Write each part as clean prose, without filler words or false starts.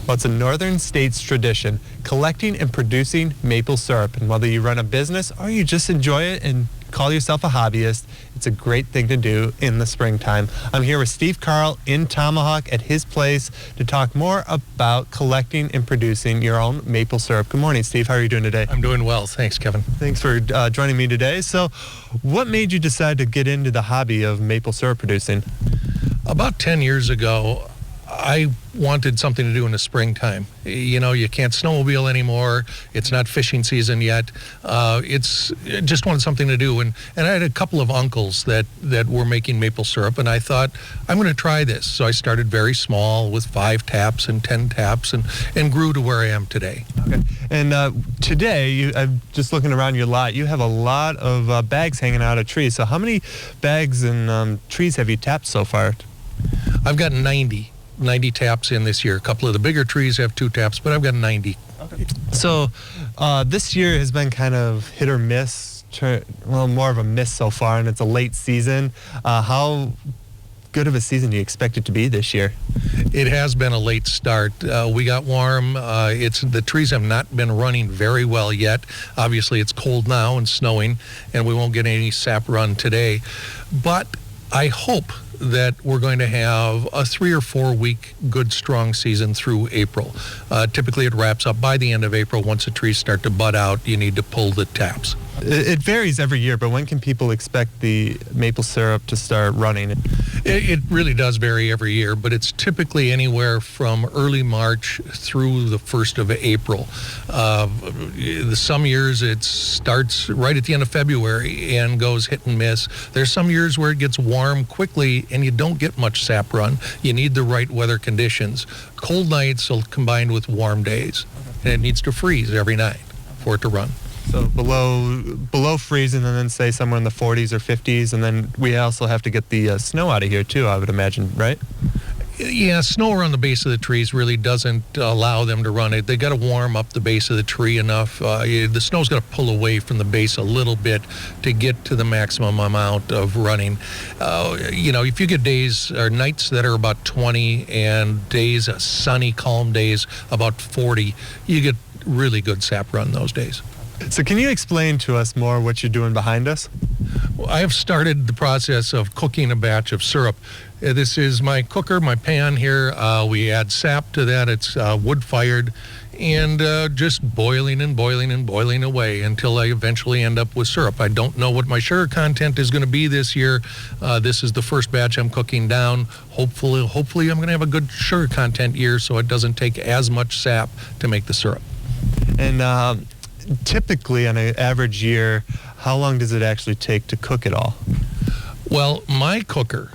Well, it's a northern states tradition, collecting and producing maple syrup. And whether you run a business or you just enjoy it and call yourself a hobbyist, it's a great thing to do in the springtime. I'm here with Steve Carl in Tomahawk at his place to talk more about collecting and producing your own maple syrup. Good morning, Steve. How are you doing today? I'm doing well. Thanks, Kevin. Thanks for joining me today. So what made you decide to get into the hobby of maple syrup producing? About 10 years ago, I wanted something to do in the springtime. You know, you can't snowmobile anymore. It's not fishing season yet. It's just wanted something to do. And I had a couple of uncles that were making maple syrup, and I thought, I'm going to try this. So I started very small with 5 taps and 10 taps and grew to where I am today. Okay. And today, I'm just looking around your lot, you have a lot of bags hanging out of trees. So how many bags and trees have you tapped so far? I've got 90 taps in this year. A couple of the bigger trees have 2 taps, but I've got 90. Okay. So this year has been kind of hit or miss, well, more of a miss so far, and it's a late season. How good of a season do you expect it to be this year? It has been a late start. We got warm. The trees have not been running very well yet. Obviously, it's cold now and snowing, and we won't get any sap run today. But I hope that we're going to have a 3 or 4 week good strong season through April. Typically it wraps up by the end of April. Once the trees start to bud out, you need to pull the taps. It varies every year, but when can people expect the maple syrup to start running? It really does vary every year, but it's typically anywhere from early March through the 1st of April. Some years it starts right at the end of February and goes hit and miss. There's some years where it gets warm quickly and you don't get much sap run. You need the right weather conditions. Cold nights combined with warm days, and it needs to freeze every night for it to run. So below freezing, and then say somewhere in the 40s or 50s, and then we also have to get the snow out of here too, I would imagine, right? Yeah, snow around the base of the trees really doesn't allow them to run it. They got to warm up the base of the tree enough. The snow's got to pull away from the base a little bit to get to the maximum amount of running. If you get days or nights that are about 20 and days, sunny, calm days about 40, you get really good sap run those days. So can you explain to us more what you're doing behind us? Well, I have started the process of cooking a batch of syrup. This is my cooker, my pan here. We add sap to that. It's wood-fired, and just boiling and boiling and boiling away until I eventually end up with syrup. I don't know what my sugar content is going to be this year. This is the first batch I'm cooking down. Hopefully I'm going to have a good sugar content year so it doesn't take as much sap to make the syrup. And typically on an average year, how long does it actually take to cook it all? Well, my cooker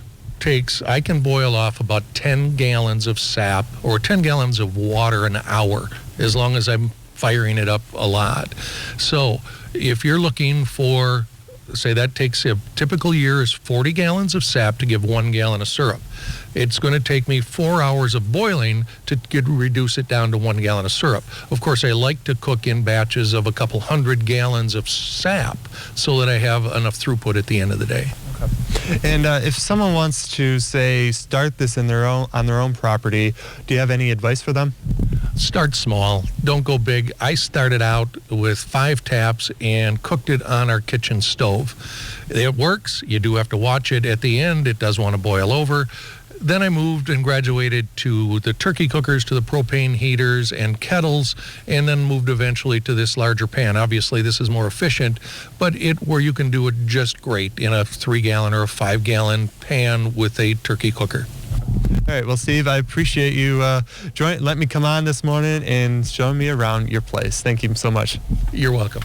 I can boil off about 10 gallons of sap or 10 gallons of water an hour, as long as I'm firing it up a lot. So if you're looking for, say that takes a typical year is 40 gallons of sap to give 1 gallon of syrup. It's going to take me 4 hours of boiling to reduce it down to 1 gallon of syrup. Of course, I like to cook in batches of a couple hundred gallons of sap so that I have enough throughput at the end of the day. Okay. And if someone wants to, say, start this on their own property, do you have any advice for them? Start small. Don't go big. I started out with 5 taps and cooked it on our kitchen stove. It works. You do have to watch it. At the end, it does want to boil over. Then I moved and graduated to the turkey cookers, to the propane heaters and kettles, and then moved eventually to this larger pan. Obviously, this is more efficient, but where you can do it just great in a 3-gallon or a 5-gallon pan with a turkey cooker. All right. Well, Steve, I appreciate you let me come on this morning and showing me around your place. Thank you so much. You're welcome.